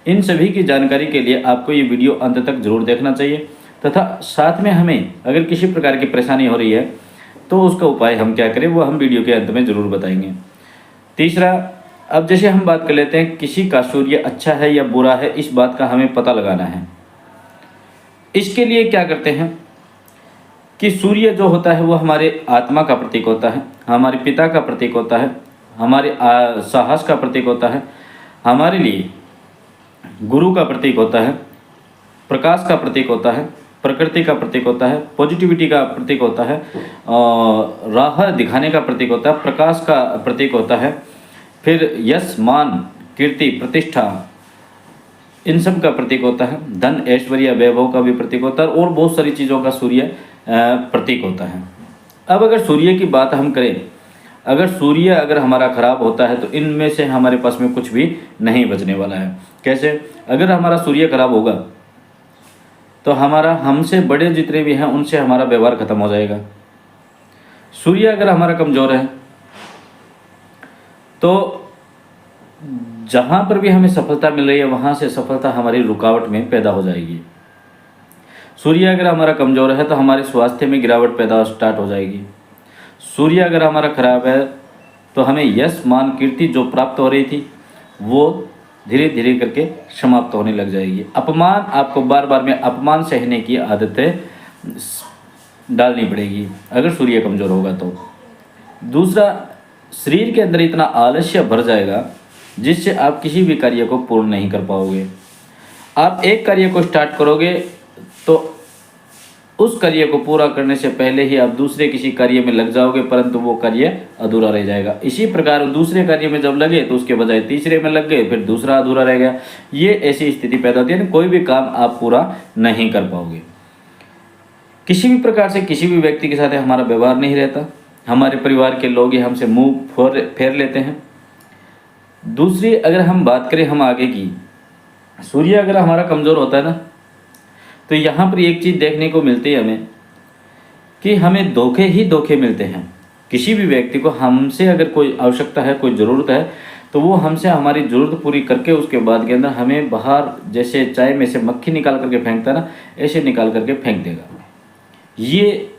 इन सभी की जानकारी के लिए आपको ये वीडियो अंत तक जरूर देखना चाहिए, तथा साथ में हमें अगर किसी प्रकार की परेशानी हो रही है तो उसका उपाय हम क्या करें वो हम वीडियो के अंत में ज़रूर बताएंगे। तीसरा, अब जैसे हम बात कर लेते हैं किसी का सूर्य अच्छा है या बुरा है, इस बात का हमें पता लगाना है। इसके लिए क्या करते हैं कि सूर्य जो होता है वो हमारे आत्मा का प्रतीक होता है, हमारे पिता का प्रतीक होता है, हमारे साहस का प्रतीक होता है, हमारे लिए गुरु का प्रतीक होता है, प्रकाश का प्रतीक होता है, प्रकृति का प्रतीक होता है, पॉजिटिविटी का प्रतीक होता है, राह दिखाने का प्रतीक होता है, प्रकाश का प्रतीक होता है, फिर यश मान कीर्ति प्रतिष्ठा इन सब का प्रतीक होता है, धन ऐश्वर्य वैभव का भी प्रतीक होता है, और बहुत सारी चीज़ों का सूर्य प्रतीक होता है। अब अगर सूर्य की बात हम करें, अगर सूर्य अगर हमारा खराब होता है तो इनमें से हमारे पास में कुछ भी नहीं बचने वाला है। कैसे? अगर हमारा सूर्य खराब होगा तो हमारा हमसे बड़े जितने भी हैं उनसे हमारा व्यवहार खत्म हो जाएगा। सूर्य अगर हमारा कमज़ोर है तो जहाँ पर भी हमें सफलता मिल रही है वहाँ से सफलता हमारी रुकावट में पैदा हो जाएगी। सूर्य अगर हमारा कमज़ोर है तो हमारे स्वास्थ्य में गिरावट पैदा स्टार्ट हो जाएगी। सूर्य अगर हमारा खराब है तो हमें यश मान कीर्ति जो प्राप्त हो रही थी वो धीरे धीरे करके समाप्त होने लग जाएगी। अपमान, आपको बार बार में अपमान सहने की आदतें डालनी पड़ेगी अगर सूर्य कमज़ोर होगा तो। दूसरा, शरीर के अंदर इतना आलस्य भर जाएगा जिससे आप किसी भी कार्य को पूर्ण नहीं कर पाओगे। आप एक कार्य को स्टार्ट करोगे तो उस कार्य को पूरा करने से पहले ही आप दूसरे किसी कार्य में लग जाओगे, परंतु वो कार्य अधूरा रह जाएगा। इसी प्रकार दूसरे कार्य में जब लगे तो उसके बजाय तीसरे में लग गए, फिर दूसरा अधूरा रह गया। ये ऐसी स्थिति पैदा होती है, कोई भी काम आप पूरा नहीं कर पाओगे। किसी भी प्रकार से किसी भी व्यक्ति के साथ हमारा व्यवहार नहीं रहता, हमारे परिवार के लोग ही हमसे मुंह फेर लेते हैं। दूसरी, अगर हम बात करें हम आगे की, सूर्य अगर हमारा कमज़ोर होता है ना तो यहाँ पर एक चीज़ देखने को मिलती है हमें कि हमें धोखे ही धोखे मिलते हैं। किसी भी व्यक्ति को हमसे अगर कोई आवश्यकता है, कोई ज़रूरत है, तो वो हमसे हमारी ज़रूरत पूरी करके उसके बाद के अंदर हमें बाहर, जैसे चाय में से मक्खी निकाल करके फेंकता है ना, ऐसे निकाल करके फेंक देगा। ये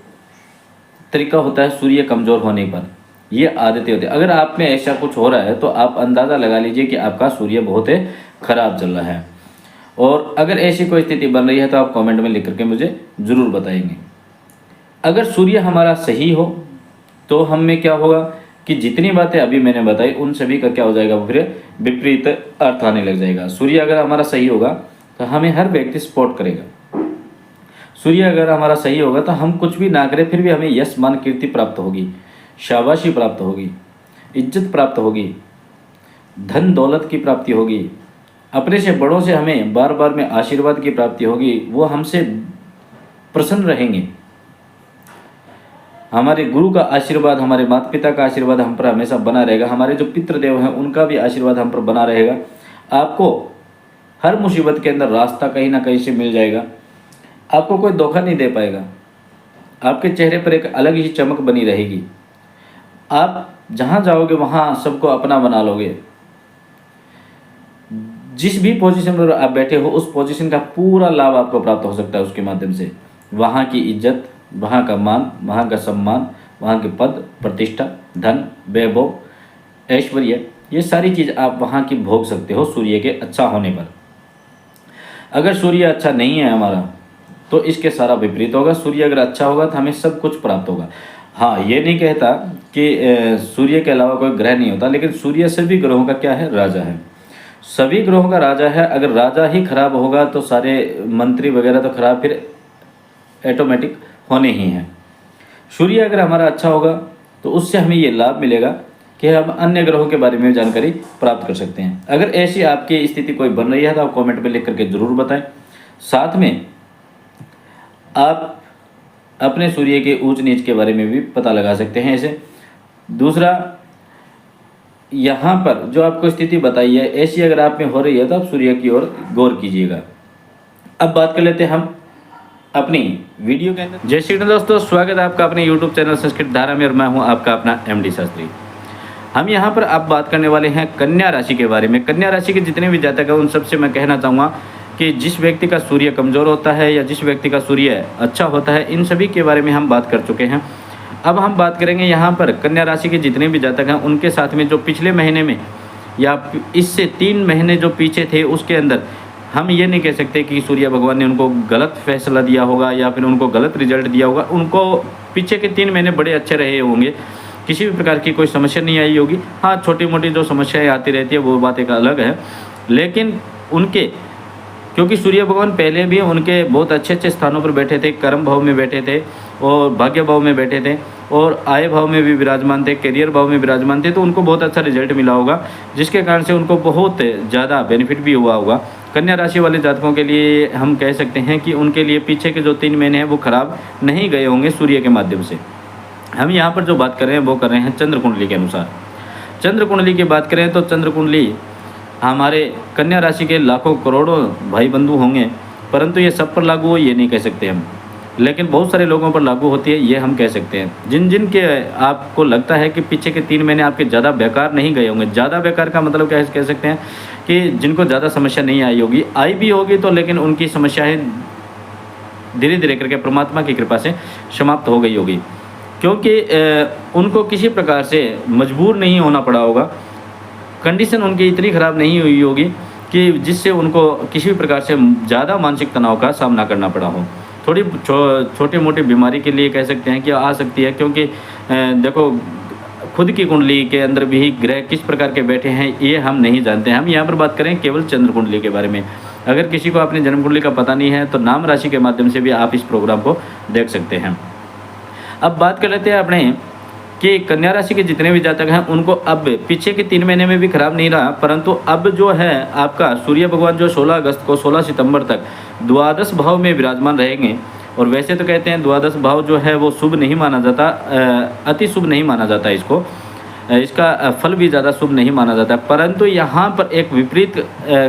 तरीका होता है सूर्य कमज़ोर होने पर, ये आदतें होती है। अगर आप में ऐसा कुछ हो रहा है तो आप अंदाज़ा लगा लीजिए कि आपका सूर्य बहुत ही खराब चल रहा है। और अगर ऐसी कोई स्थिति बन रही है तो आप कमेंट में लिख करके मुझे ज़रूर बताएंगे। अगर सूर्य हमारा सही हो तो हम में क्या होगा कि जितनी बातें अभी मैंने बताई उन सभी का क्या हो जाएगा, फिर विपरीत अर्थ आने लग जाएगा। सूर्य अगर हमारा सही होगा तो हमें हर व्यक्ति सपोर्ट करेगा। सूर्य अगर हमारा सही होगा तो हम कुछ भी ना करें फिर भी हमें यश मान कीर्ति प्राप्त होगी, शाबाशी प्राप्त होगी, इज्जत प्राप्त होगी, धन दौलत की प्राप्ति होगी, अपने से बड़ों से हमें बार बार में आशीर्वाद की प्राप्ति होगी, वो हमसे प्रसन्न रहेंगे। हमारे गुरु का आशीर्वाद, हमारे माता पिता का आशीर्वाद हम पर हमेशा बना रहेगा। हमारे जो पितृदेव हैं उनका भी आशीर्वाद हम पर बना रहेगा। आपको हर मुसीबत के अंदर रास्ता कहीं ना कहीं से मिल जाएगा। आपको कोई धोखा नहीं दे पाएगा। आपके चेहरे पर एक अलग ही चमक बनी रहेगी। आप जहाँ जाओगे वहाँ सबको अपना बना लोगे। जिस भी पोजीशन पर आप बैठे हो उस पोजीशन का पूरा लाभ आपको प्राप्त हो सकता है उसके माध्यम से। वहाँ की इज्जत, वहाँ का मान, वहाँ का सम्मान, वहाँ के पद प्रतिष्ठा, धन वैभव ऐश्वर्य, ये सारी चीज़ आप वहाँ की भोग सकते हो सूर्य के अच्छा होने पर। अगर सूर्य अच्छा नहीं है हमारा तो इसके सारा विपरीत होगा। सूर्य अगर अच्छा होगा तो हमें सब कुछ प्राप्त होगा। हाँ, ये नहीं कहता कि सूर्य के अलावा कोई ग्रह नहीं होता, लेकिन सूर्य सभी ग्रहों का क्या है, राजा है। सभी ग्रहों का राजा है। अगर राजा ही खराब होगा तो सारे मंत्री वगैरह तो खराब फिर ऑटोमेटिक होने ही हैं। सूर्य अगर हमारा अच्छा होगा तो उससे हमें ये लाभ मिलेगा कि हम अन्य ग्रहों के बारे में जानकारी प्राप्त कर सकते हैं। अगर ऐसी आपकी स्थिति कोई बन रही है तो आप कमेंट में लिख करके ज़रूर बताएं। साथ में आप अपने सूर्य के ऊंच नीच के बारे में भी पता लगा सकते हैं ऐसे। दूसरा, यहाँ पर जो आपको स्थिति बताई है ऐसी अगर आप में हो रही है तो आप सूर्य की ओर गौर कीजिएगा। अब बात कर लेते हैं हम अपनी वीडियो के अंदर। जय श्री कृष्ण दोस्तों, स्वागत है आपका अपने YouTube चैनल संस्कृत धारा में, और मैं हूँ आपका अपना MD शास्त्री। हम यहाँ पर अब बात करने वाले हैं कन्या राशि के बारे में। कन्या राशि के जितने भी जातक हैं उन सबसे मैं कहना चाहूँगा कि जिस व्यक्ति का सूर्य कमज़ोर होता है या जिस व्यक्ति का सूर्य अच्छा होता है, इन सभी के बारे में हम बात कर चुके हैं। अब हम बात करेंगे यहाँ पर कन्या राशि के जितने भी जातक हैं उनके साथ में जो पिछले महीने में या इससे 3 महीने जो पीछे थे उसके अंदर हम ये नहीं कह सकते कि सूर्य भगवान ने उनको गलत फैसला दिया होगा या फिर उनको गलत रिजल्ट दिया होगा। उनको पीछे के 3 महीने बड़े अच्छे रहे होंगे, किसी भी प्रकार की कोई समस्या नहीं आई होगी। हाँ, छोटी मोटी जो समस्याएं आती रहती है वो बात एक अलग है, लेकिन उनके क्योंकि सूर्य भगवान पहले भी उनके बहुत अच्छे अच्छे स्थानों पर बैठे थे, कर्म भाव में बैठे थे और भाग्य भाव में बैठे थे और आय भाव में भी विराजमान थे, करियर भाव में विराजमान थे, तो उनको बहुत अच्छा रिजल्ट मिला होगा, जिसके कारण से उनको बहुत ज़्यादा बेनिफिट भी हुआ होगा। कन्या राशि वाले जातकों के लिए हम कह सकते हैं कि उनके लिए पीछे के जो 3 महीने हैं वो खराब नहीं गए होंगे सूर्य के माध्यम से। हम यहाँ पर जो बात कर रहे हैं वो कर रहे हैं चंद्र कुंडली के अनुसार। चंद्र कुंडली की बात करें तो चंद्र कुंडली हमारे कन्या राशि के लाखों करोड़ों भाई बंधु होंगे, परंतु ये सब पर लागू हो ये नहीं कह सकते हम, लेकिन बहुत सारे लोगों पर लागू होती है ये हम कह सकते हैं। जिन जिन के आपको लगता है कि पीछे के 3 महीने आपके ज़्यादा बेकार नहीं गए होंगे, ज़्यादा बेकार का मतलब क्या कह सकते हैं कि जिनको ज़्यादा समस्या नहीं आई होगी, आई भी होगी तो लेकिन उनकी समस्याएँ धीरे धीरे करके परमात्मा की कृपा से समाप्त हो गई होगी, क्योंकि उनको किसी प्रकार से मजबूर नहीं होना पड़ा होगा, कंडीशन उनकी इतनी ख़राब नहीं हुई होगी कि जिससे उनको किसी भी प्रकार से ज़्यादा मानसिक तनाव का सामना करना पड़ा हो। थोड़ी छोटी मोटी बीमारी के लिए कह सकते हैं कि आ सकती है, क्योंकि देखो खुद की कुंडली के अंदर भी ग्रह किस प्रकार के बैठे हैं ये हम नहीं जानते हैं। हम यहाँ पर बात करें केवल चंद्र कुंडली के बारे में। अगर किसी को अपनी जन्म कुंडली का पता नहीं है तो नाम राशि के माध्यम से भी आप इस प्रोग्राम को देख सकते हैं। अब बात कर लेते हैं अपने कि कन्या राशि के जितने भी जातक हैं उनको अब पीछे के 3 महीने में भी खराब नहीं रहा, परंतु अब जो है आपका सूर्य भगवान जो 16 अगस्त को 16 सितंबर तक द्वादश भाव में विराजमान रहेंगे। और वैसे तो कहते हैं द्वादश भाव जो है वो शुभ नहीं माना जाता, अति शुभ नहीं माना जाता, इसका फल भी ज़्यादा शुभ नहीं माना जाता, परंतु यहाँ पर एक विपरीत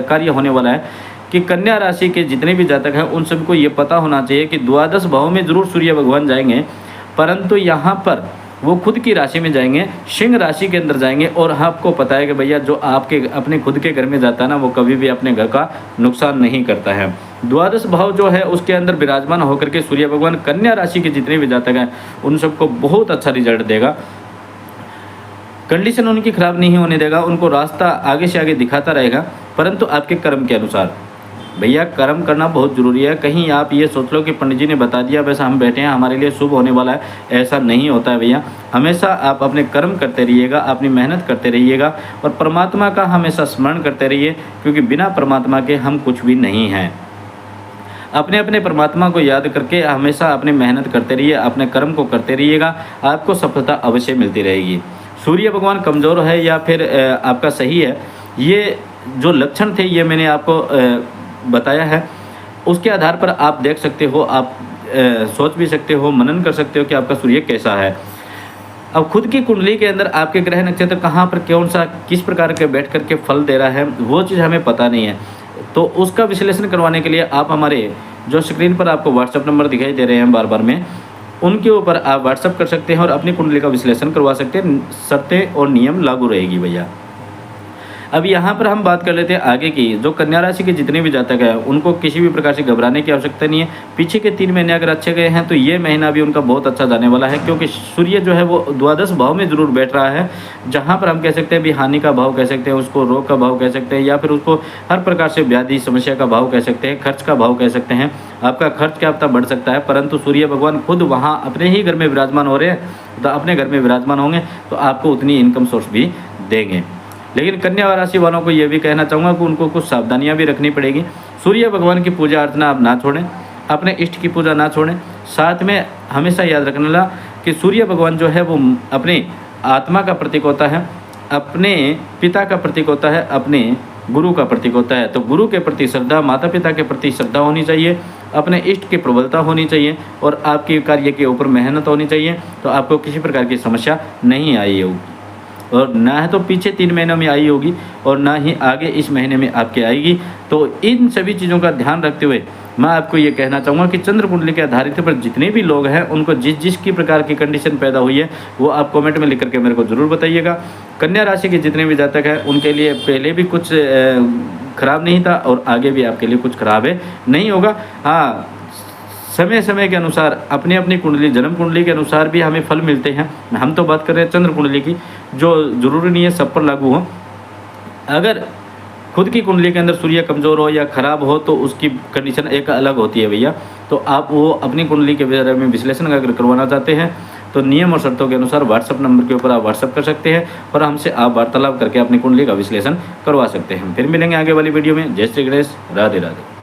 कार्य होने वाला है कि कन्या राशि के जितने भी जातक हैं उन सबको ये पता होना चाहिए कि द्वादश भाव में ज़रूर सूर्य भगवान जाएंगे, परंतु यहाँ पर वो खुद की राशि में जाएंगे, सिंह राशि के अंदर जाएंगे। और आपको पता है कि भैया जो आपके अपने खुद के घर में जाता है ना वो कभी भी अपने घर का नुकसान नहीं करता है। द्वादश भाव जो है उसके अंदर विराजमान होकर के सूर्य भगवान कन्या राशि के जितने भी जातक हैं उन सबको बहुत अच्छा रिजल्ट देगा, कंडीशन उनकी खराब नहीं होने देगा, उनको रास्ता आगे से आगे दिखाता रहेगा, परंतु आपके कर्म के अनुसार। भैया कर्म करना बहुत ज़रूरी है। कहीं आप ये सोच लो कि पंडित जी ने बता दिया वैसा हम बैठे हैं हमारे लिए शुभ होने वाला है, ऐसा नहीं होता है भैया। हमेशा आप अपने कर्म करते रहिएगा, अपनी मेहनत करते रहिएगा और परमात्मा का हमेशा स्मरण करते रहिए, क्योंकि बिना परमात्मा के हम कुछ भी नहीं हैं। अपने अपने परमात्मा को याद करके हमेशा अपनी मेहनत करते रहिए, अपने कर्म को करते रहिएगा, आपको सफलता अवश्य मिलती रहेगी। सूर्य भगवान कमज़ोर है या फिर आपका सही है, ये जो लक्षण थे ये मैंने आपको बताया है, उसके आधार पर आप देख सकते हो, आप सोच भी सकते हो, मनन कर सकते हो कि आपका सूर्य कैसा है। अब खुद की कुंडली के अंदर आपके ग्रह नक्षत्र कहाँ पर कौन सा किस प्रकार के बैठ करके फल दे रहा है वो चीज़ हमें पता नहीं है, तो उसका विश्लेषण करवाने के लिए आप हमारे जो स्क्रीन पर आपको व्हाट्सएप नंबर दिखाई दे रहे हैं बार बार में, उनके ऊपर आप व्हाट्सएप कर सकते हैं और अपनी कुंडली का विश्लेषण करवा सकते हैं। शर्तें और नियम लागू रहेगी भैया। अब यहाँ पर हम बात कर लेते हैं आगे की। जो कन्या राशि के जितने भी जातक हैं उनको किसी भी प्रकार से घबराने की आवश्यकता नहीं है। पीछे के 3 महीने अगर अच्छे गए हैं तो ये महीना भी उनका बहुत अच्छा जाने वाला है, क्योंकि सूर्य जो है वो द्वादश भाव में ज़रूर बैठ रहा है, जहाँ पर हम कह सकते हैं भी हानि का भाव कह सकते हैं, उसको रोग का भाव कह सकते हैं, या फिर उसको हर प्रकार से व्याधि समस्या का भाव कह सकते हैं, खर्च का भाव कह सकते हैं। आपका खर्च क्या हफ्ता बढ़ सकता है, परंतु सूर्य भगवान खुद वहाँ अपने ही घर में विराजमान हो रहे हैं, तो अपने घर में विराजमान होंगे तो आपको उतनी इनकम सोर्स भी देंगे। लेकिन कन्या राशि वालों को यह भी कहना चाहूँगा कि उनको कुछ सावधानियां भी रखनी पड़ेगी। सूर्य भगवान की पूजा अर्चना आप ना छोड़ें, अपने इष्ट की पूजा ना छोड़ें। साथ में हमेशा याद रखने ला कि सूर्य भगवान जो है वो अपने आत्मा का प्रतीक होता है, अपने पिता का प्रतीक होता है, अपने गुरु का प्रतीक होता है। तो गुरु के प्रति श्रद्धा, माता पिता के प्रति श्रद्धा होनी चाहिए, अपने इष्ट की प्रबलता होनी चाहिए और आपके कार्य के ऊपर मेहनत होनी चाहिए, तो आपको किसी प्रकार की समस्या नहीं आई होगी, और ना है तो पीछे 3 महीनों में आई होगी और ना ही आगे इस महीने में आपके आएगी। तो इन सभी चीज़ों का ध्यान रखते हुए मैं आपको ये कहना चाहूँगा कि चंद्र कुंडली के आधारित पर जितने भी लोग हैं उनको जिस की प्रकार की कंडीशन पैदा हुई है वो आप कमेंट में लिख करके मेरे को ज़रूर बताइएगा। कन्या राशि के जितने भी जातक हैं उनके लिए पहले भी कुछ खराब नहीं था और आगे भी आपके लिए कुछ खराब है नहीं होगा। हाँ, समय समय के अनुसार अपनी अपनी कुंडली, जन्म कुंडली के अनुसार भी हमें फल मिलते हैं। हम तो बात कर रहे हैं चंद्र कुंडली की, जो ज़रूरी नहीं है सब पर लागू हो। अगर खुद की कुंडली के अंदर सूर्य कमज़ोर हो या ख़राब हो तो उसकी कंडीशन एक अलग होती है भैया। तो आप वो अपनी कुंडली के बारे में विश्लेषण अगर करवाना चाहते हैं तो नियम और शर्तों के अनुसार व्हाट्सअप नंबर के ऊपर आप व्हाट्सअप कर सकते हैं और हमसे आप वार्तालाप करके अपनी कुंडली का विश्लेषण करवा सकते हैं। फिर मिलेंगे आगे वाली वीडियो में। जय श्री गणेश, राधे राधे।